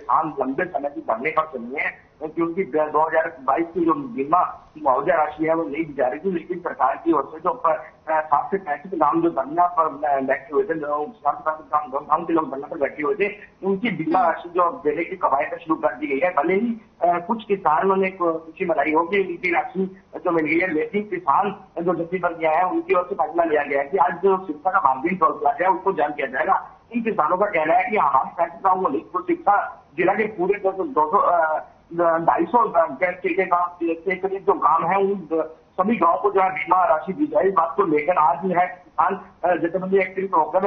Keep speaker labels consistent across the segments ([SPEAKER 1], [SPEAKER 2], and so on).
[SPEAKER 1] किसान लंबे समय से धरने पर चले हैं क्योंकि 2022 की जो बीमा मुआवजा राशि है वो नहीं दी जा रही थी, लेकिन सरकार की ओर से जो 60 से 65 गांव जो धरना पर बैठे हुए थे, 60 से 65 गांव के लोग धरना पर बैठे हुए थे, उनकी बीमा राशि जो देने की कवायद शुरू कर दी गई है। भले ही कुछ किसानों ने खुशी मनाई होगी, उनकी राशि जो मिल गई है, लेकिन किसान जो जत्थी पर गया है उनकी ओर से फैसला लिया गया है कि आज जो शिक्षा का मार्जिन टोल प्लाजा है उसको जारी किया जाएगा। इन किसानों का कहना है कि हमारे 65 शिक्षा जिला के पूरे 250 के करीब जो गांव है उन सभी गांव को जो है बीमा राशि दी जाए। इस बात को लेकर आज जो है किसान जथेबंदी एक्टिविस्ट होकर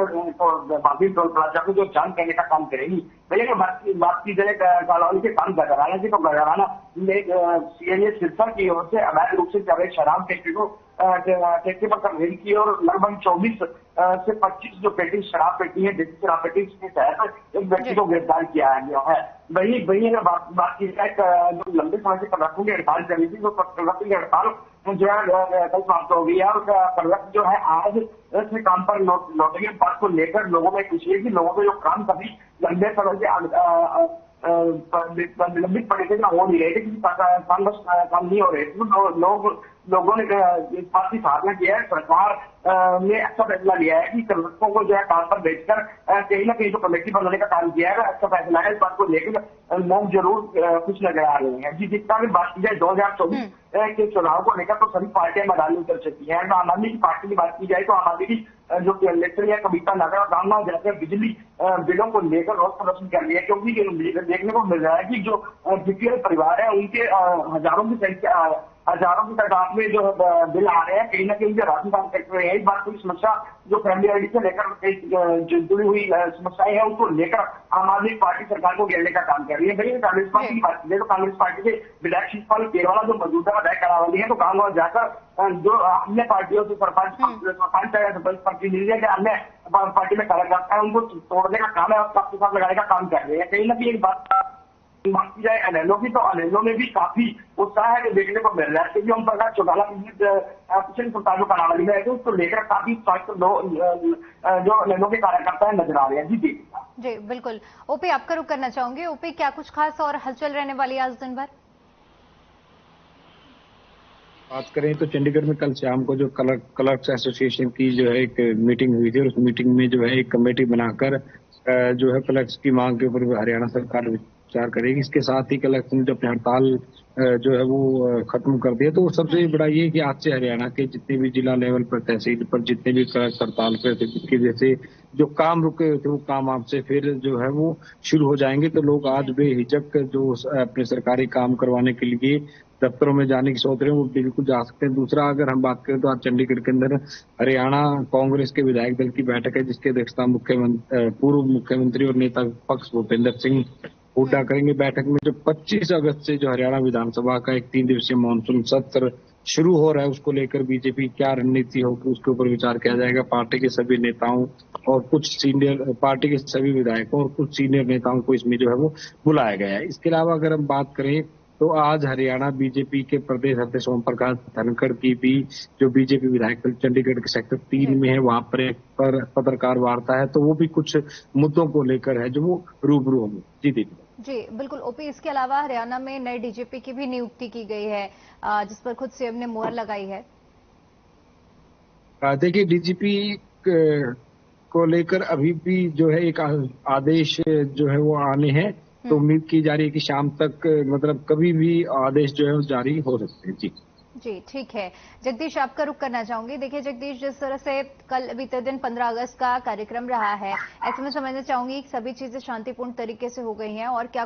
[SPEAKER 1] मार्जिन टोल प्लाजा को जो जाम करने का काम करेगी। भैया बात की जाए कालावली के काम गजराना की, तो गजराना में सीएनए सिरसा की ओर से अवैध रूप से अवैध शराब फैक्ट्री को ठेके पर कंप्लेन की और लगभग 24 से 25 जो पेटी शराब पेटी है, देसी शराब पेटी के तहत एक व्यक्ति को गिरफ्तार किया गया है। वही अगर बात की जाए जो लंबे समय से प्रदर्शनों की हड़ताल चली थी, तो प्रदर्शन की हड़ताल जो है कल समाप्त हो गई है और प्रदर्शन जो है आज से काम पर लौटेंगे। बात को लेकर लोगों में खुशी है कि लोगों को जो काम कभी लंबे समय से लंबित पड़े थे ना हो नहीं रहे थे, काम नहीं हो रहे थे। लोगों ने इस बात की सराहना किया है। सरकार ने अच्छा फैसला लिया है कि कर्मचारियों को जो है काम पर भेजकर कहीं ना कहीं जो कमेटी बनाने का काम किया है, अच्छा फैसला है। इस बात को लेकर लोग जरूर कुछ नजर आ रहे हैं। जिस तरह की बात की जाए 2024 के चुनाव को लेकर, तो सभी पार्टियां मैदान में उतर चुकी है। आम आदमी की पार्टी की बात की जाए तो आम आदमी की जो कलेक्टर है कविता नगर और गांव जाकर बिजली बिलों को लेकर रोष प्रदर्शन कर रही है, क्योंकि देखने को मिल रहा है कि जो बीपीएल परिवार है उनके हजारों की तादाद में जो बिल आ रहे हैं, कहीं ना कहीं जो राशन कार्ड कट रहे हैं। इस बात की समस्या जो फैमिली आईडी से लेकर जुड़ी हुई समस्याएं हैं उसको लेकर आम आदमी पार्टी सरकार को घेरने का काम कर रही है। भाई कांग्रेस पार्टी की बात की जाए तो कांग्रेस पार्टी के विधायक शिवपाल केरवाला जो मौजूदा विधायक करावाली है, तो गाँव जाकर जो अन्य पार्टियों से सरपंच प्रतिनिधि है, अन्य पार्टी में कार्यकर्ता है, उनको तोड़ने का काम है और सबके साथ लगाने का काम कर रहे हैं। कहीं ना कहीं बात की जाए अनैलो की, तो अनैलो में भी काफी उत्साह है देखने को मिल रहा है, क्योंकि हम प्रकाश चौटाला पिछले सप्ताह जो करावाली में है तो उसको लेकर काफी जो अनैलो के कार्यकर्ता नजर आ रहे हैं। जी
[SPEAKER 2] बिल्कुल। ओपी आपका रुख करना चाहूंगे। ओपी, क्या कुछ खास और हलचल रहने वाली है आज दिन भर?
[SPEAKER 3] बात करें तो चंडीगढ़ में कल शाम को जो क्लर्क्स एसोसिएशन की जो है एक मीटिंग हुई थी और उस मीटिंग में जो है एक कमेटी बनाकर जो है क्लर्क्स की मांग के ऊपर हरियाणा सरकार विचार करेगी। इसके साथ ही क्लर्क्स ने जो अपनी हड़ताल जो है वो खत्म कर दिया। तो सबसे बड़ा ये है कि आज से हरियाणा के जितने भी जिला लेवल पर, तहसील पर जितने भी क्लर्क्स हड़ताल पे थे, जिसके जैसे जो काम रुके हुए थे वो काम आपसे फिर जो है वो शुरू हो जाएंगे। तो लोग आज बेहिचक जो अपने सरकारी काम करवाने के लिए दफ्तरों में जाने की सोच रहे हैं वो बिल्कुल जा सकते हैं। दूसरा, अगर हम बात करें तो आज चंडीगढ़ के अंदर हरियाणा कांग्रेस के विधायक दल की बैठक है, जिसकी अध्यक्षता पूर्व मुख्यमंत्री और नेता विपक्ष भूपेंद्र सिंह हुड्डा करेंगे। बैठक में जो 25 अगस्त से जो हरियाणा विधानसभा का एक 3 दिवसीय मानसून सत्र शुरू हो रहा है उसको लेकर बीजेपी क्या रणनीति होगी उसके ऊपर विचार किया जाएगा। पार्टी के सभी नेताओं और कुछ सीनियर पार्टी के सभी विधायकों और कुछ सीनियर नेताओं को इसमें जो है वो बुलाया गया है। इसके अलावा अगर हम बात करें तो आज हरियाणा बीजेपी के प्रदेश अध्यक्ष ओम प्रकाश धनखड़ की भी जो बीजेपी विधायक दल चंडीगढ़ के सेक्टर 3 में है वहां पर एक पत्रकार वार्ता है, तो वो भी कुछ मुद्दों को लेकर है जो वो रूबरू होंगे। जी
[SPEAKER 2] बिल्कुल। ओपी, इसके अलावा हरियाणा में नए डीजीपी की भी नियुक्ति की गई है जिस पर खुद सीएम ने मुहर लगाई है।
[SPEAKER 3] देखिए, डीजीपी को लेकर अभी भी जो है एक आदेश जो है वो आने हैं, तो उम्मीद की जा रही है कि शाम तक मतलब कभी भी आदेश जो है वो जारी हो सकते हैं।
[SPEAKER 2] जी ठीक है। जगदीश, आपका रुख करना चाहूंगी। देखिए जगदीश, जिस तरह से कल बीते दिन 15 अगस्त का कार्यक्रम रहा है, ऐसे में समझना चाहूंगी कि सभी चीजें शांतिपूर्ण तरीके से हो गई हैं और क्या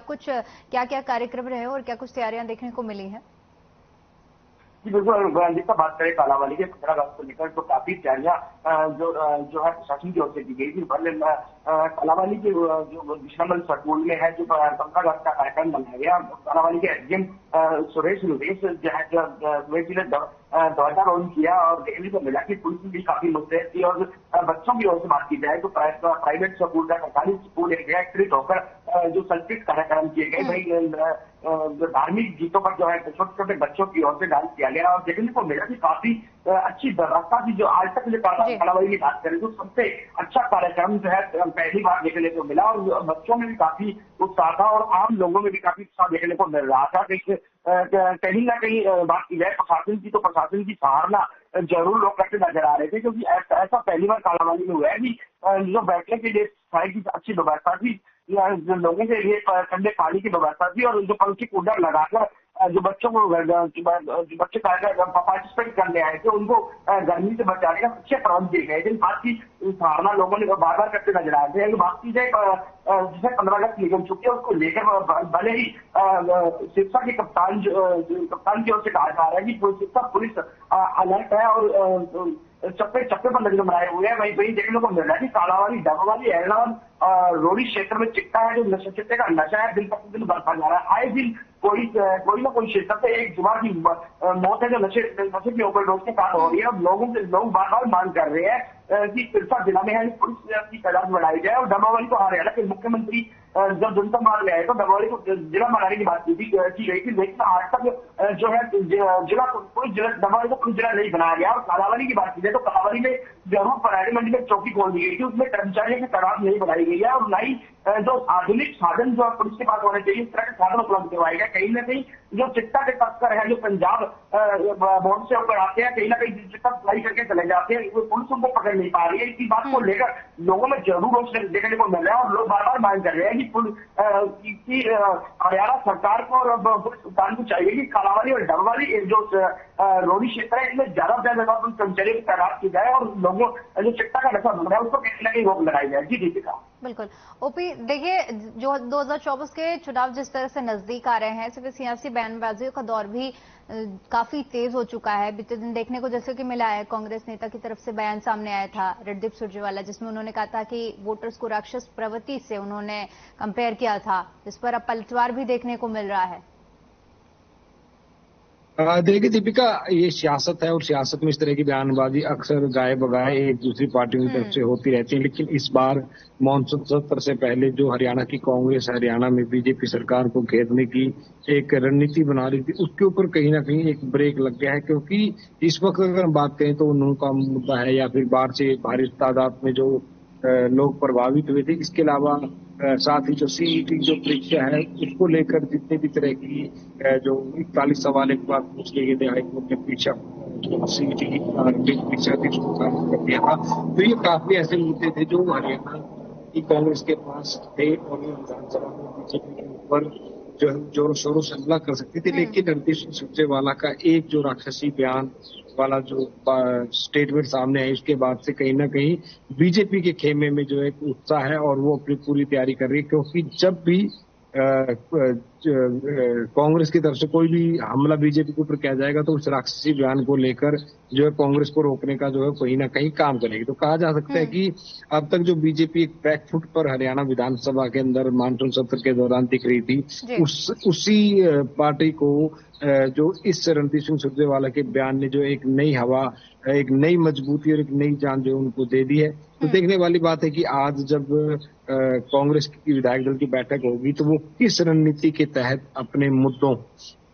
[SPEAKER 2] क्या कार्यक्रम रहे और क्या कुछ तैयारियां देखने को मिली हैं?
[SPEAKER 1] जी बिल्कुल। जिसका बात करें कालावाली के 15 अगस्त को लेकर, तो काफी तैयारियां जो है प्रशासन की ओर से की गई थी। कालावाली के जो विश्रामल स्कूल में है जो 15 अगस्त का कार्यक्रम मनाया गया, कालावाली के एसडीएम सुरेश जी ने ध्वजारोहण किया और देखने को मिला कि पुलिस भी काफी मुस्तैद थी। और बच्चों की ओर से बात की जाए तो प्राइवेट स्कूल का सरकारी स्कूल एक एकत्रित होकर जो संस्कृत कार्यक्रम किए गए, भाई धार्मिक गीतों पर जो है छोटे छोटे बच्चों की ओर से डांस किया गया और देखने को मिला कि काफी अच्छी व्यवस्था थी। जो आज तक कालाबाड़ी की बात करें तो सबसे अच्छा कार्यक्रम जो है पहली बार देखने को मिला और बच्चों में भी काफी उत्साह था और आम लोगों में भी काफी उत्साह देखने को मिल रहा था। कहीं ना कहीं बात की जाए प्रशासन की, तो प्रशासन की सराहना जरूर लोग करते नजर आ रहे थे, क्योंकि ऐसा पहली बार कालाबाड़ी में हुआ है कि जो बैठने के लिए की अच्छी व्यवस्था थी, जो लोगों के लिए ठंडे पानी की व्यवस्था थी और जो पंखी कूलर लगाकर जो बच्चों को जो बच्चे पार्टिसिपेट करने आए थे उनको गर्मी से बचाने का अच्छे प्रबंध किए गए थे। इस बात की सराहना लोगों ने बार बार करते नजर आ रहे हैं। बात की जाए जिसे 15 अगस्त निकल चुकी है उसको लेकर भले ही शिक्षा के कप्तान की ओर से कहा जा रहा है कि शिक्षा पुलिस अलर्ट है और चप्पे पर नजर बनाए हुए हैं। वही देखने को मिल रहा है कि कालाबाड़ी, डबवाली, एर्नाबाद रोडी क्षेत्र में चिट्टा है, जो चिट्टे का नशा है दिन प्रतिदिन बढ़ता जा रहा है। आए दिन कोई ना कोई क्षेत्र से एक जुआ की मौत है जो नशे की ओवरडोज के साथ हो रही है और लोग बार बार मांग कर रहे हैं कि सिरसा जिला में है पुलिस की तादाद बढ़ाई जाए और डबवाली को हरियाणा के मुख्यमंत्री जब जनता मार्ग में आए तो डबवाली को जिला बनाने की बात की गई थी, लेकिन आज तक जो है डबवाली को पुलिस जिला नहीं बनाया गया। और कालाबाड़ी की बात की जाए तो कालाबाड़ी में जरूर परारी मंडी में चौकी खोल दी गई थी, उसमें कर्मचारियों की तादाद नहीं बढ़ाई गई है और न ही जो आधुनिक साधन जो पुलिस के पास होने चाहिए इस तरह के साधन उपलब्ध करवाए गए। कहीं ना कहीं जो चिट्टा के तस्कर है जो पंजाब बॉर्डर से होकर आते हैं, कहीं ना कहीं चिट्टा सप्लाई करके चले जाते हैं, पुलिस उनको पकड़ नहीं पा रही है। इसी बात को लेकर लोगों में जरूर रोष देखने को मिल रहा है और लोग बार बार मांग कर रहे हैं कि हरियाणा सरकार को और पुलिस कप्तान को चाहिए कि कालाबाड़ी और डबवाली जो रोडी क्षेत्र है इसमें ज्यादा से ज्यादा कर्मचारियों की तादाद की जाए और लोगों जो चिट्टा का नशा बन रहा है उसको कहीं ना कहीं रोक लगाई जाए। जी दीपिका।
[SPEAKER 2] बिल्कुल ओपी, देखिए जो 2024 के चुनाव जिस तरह से नजदीक आ रहे हैं, सिर्फ सियासी बयानबाजियों का दौर भी काफी तेज हो चुका है। बीते दिन देखने को जैसे कि मिला है, कांग्रेस नेता की तरफ से बयान सामने आया था रणदीप सुरजेवाला, जिसमें उन्होंने कहा था कि वोटर्स को राक्षस प्रवृत्ति से उन्होंने कंपेयर किया था, जिस पर अब पलटवार भी देखने को मिल रहा है।
[SPEAKER 3] देखिए दीपिका, ये सियासत है और सियासत में इस तरह की बयानबाजी अक्सर गाए बगाए एक दूसरी पार्टियों की तरफ से होती रहती है, लेकिन इस बार मॉनसून सत्र से पहले जो हरियाणा की कांग्रेस हरियाणा में बीजेपी सरकार को घेरने की एक रणनीति बना रही थी, उसके ऊपर कहीं ना कहीं एक ब्रेक लग गया है। क्योंकि इस वक्त अगर हम बात करें तो उन्होंने का मुद्दा है या फिर बाहर से भारी तादाद में जो लोग प्रभावित हुए थे, इसके अलावा साथ ही जो सीईटी जो परीक्षा है उसको लेकर जितने भी तरह की जो 41 सवाल एक बार पूछ लिए गए थे, हाईकोर्ट ने परीक्षा सीईटी की परीक्षा थी उसको खारिज कर दिया था। तो ये काफी ऐसे मुद्दे थे जो हरियाणा की कांग्रेस के पास थे और विधानसभा में बीजेपी के ऊपर जो है जोरों शोरों से हमला कर सकती थी। लेकिन रणदीप सिंह सुरजेवाला का एक जो राक्षसी बयान वाला जो स्टेटमेंट सामने है, उसके बाद से कहीं ना कहीं बीजेपी के खेमे में जो एक उत्साह है और वो अपनी पूरी तैयारी कर रही है। क्योंकि जब भी कांग्रेस की तरफ से कोई भी हमला बीजेपी के ऊपर किया जाएगा तो उस राक्षसी बयान को लेकर जो है कांग्रेस को रोकने का जो है कहीं ना कहीं काम करेगी। तो कहा जा सकता है कि अब तक जो बीजेपी एक बैक फुट पर हरियाणा विधानसभा के अंदर मानसून सत्र के दौरान दिख रही थी, उसी पार्टी को जो इस रणदीप सिंह सुरजेवाला के बयान ने जो एक नई हवा, एक नई मजबूती और एक नई जान जो उनको दे दी है। तो देखने वाली बात है कि आज जब कांग्रेस की विधायक दल की बैठक होगी तो वो किस रणनीति के तहत अपने मुद्दों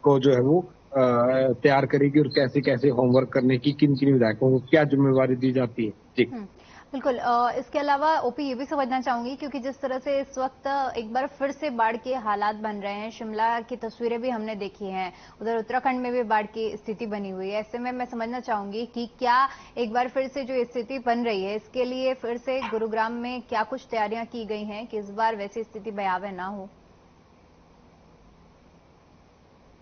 [SPEAKER 3] को जो है वो तैयार करेगी और कैसे कैसे होमवर्क करने की, किन किन विधायकों को क्या जिम्मेवारी दी जाती है। जी
[SPEAKER 2] बिल्कुल। इसके अलावा ओपी ये भी समझना चाहूंगी, क्योंकि जिस तरह से इस वक्त एक बार फिर से बाढ़ के हालात बन रहे हैं, शिमला की तस्वीरें भी हमने देखी हैं, उधर उत्तराखंड में भी बाढ़ की स्थिति बनी हुई है। ऐसे में मैं समझना चाहूंगी कि क्या एक बार फिर से जो स्थिति बन रही है इसके लिए फिर से गुरुग्राम में क्या कुछ तैयारियां की गई हैं कि इस बार वैसी स्थिति भयावह ना हो?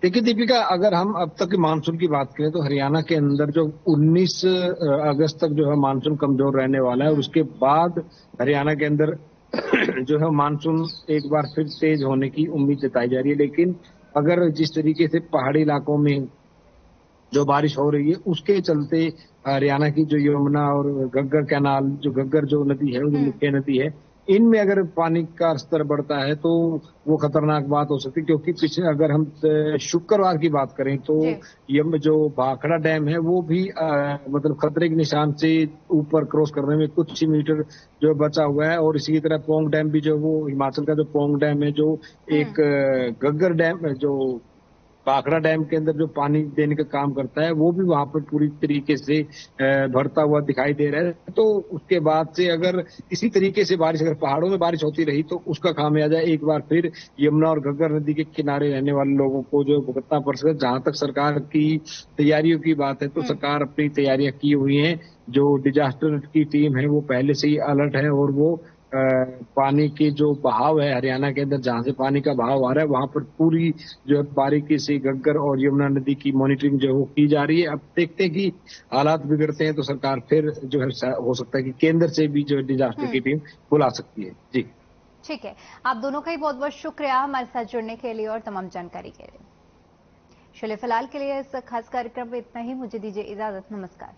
[SPEAKER 3] देखिए दीपिका, अगर हम अब तक के मानसून की बात करें तो हरियाणा के अंदर जो 19 अगस्त तक जो है मानसून कमजोर रहने वाला है और उसके बाद हरियाणा के अंदर जो है मानसून एक बार फिर तेज होने की उम्मीद जताई जा रही है। लेकिन अगर जिस तरीके से पहाड़ी इलाकों में जो बारिश हो रही है उसके चलते हरियाणा की जो यमुना और घग्गर कैनाल, जो घग्गर जो नदी है, जो मुख्य नदी है, इनमें अगर पानी का स्तर बढ़ता है तो वो खतरनाक बात हो सकती है, क्योंकि पिछले अगर हम शुक्रवार की बात करें तो ये जो भाखड़ा डैम है वो भी मतलब खतरे के निशान से ऊपर क्रॉस करने में कुछ ही मीटर जो बचा हुआ है। और इसी तरह पोंग डैम भी जो वो हिमाचल का जो पोंग डैम है, जो एक गग्गर डैम है, जो भाखड़ा डैम के अंदर जो पानी देने का काम करता है, वो भी वहां पर पूरी तरीके से भरता हुआ दिखाई दे रहा है। तो उसके बाद से अगर इसी तरीके से बारिश, अगर पहाड़ों में बारिश होती रही तो उसका खामियाजा एक बार फिर यमुना और घग्गर नदी के किनारे रहने वाले लोगों को जो भुगतना पड़ सकता है। जहां तक सरकार की तैयारियों की बात है तो सरकार अपनी तैयारियां की हुई है। जो डिजास्टर की टीम है वो पहले से ही अलर्ट है, और वो पानी की जो बहाव है हरियाणा के अंदर, जहां से पानी का बहाव आ रहा है, वहां पर पूरी जो है बारीकी से घग्गर और यमुना नदी की मॉनिटरिंग जो है वो की जा रही है। अब देखते हैं कि हालात बिगड़ते हैं तो सरकार फिर जो है हो सकता है कि केंद्र से भी जो डिजास्टर की टीम बुला सकती है। जी
[SPEAKER 2] ठीक है, आप दोनों का ही बहुत बहुत शुक्रिया हमारे साथ जुड़ने के लिए और तमाम जानकारी के लिए। चलिए फिलहाल के लिए इस खास कार्यक्रम में इतना ही, मुझे दीजिए इजाजत, नमस्कार।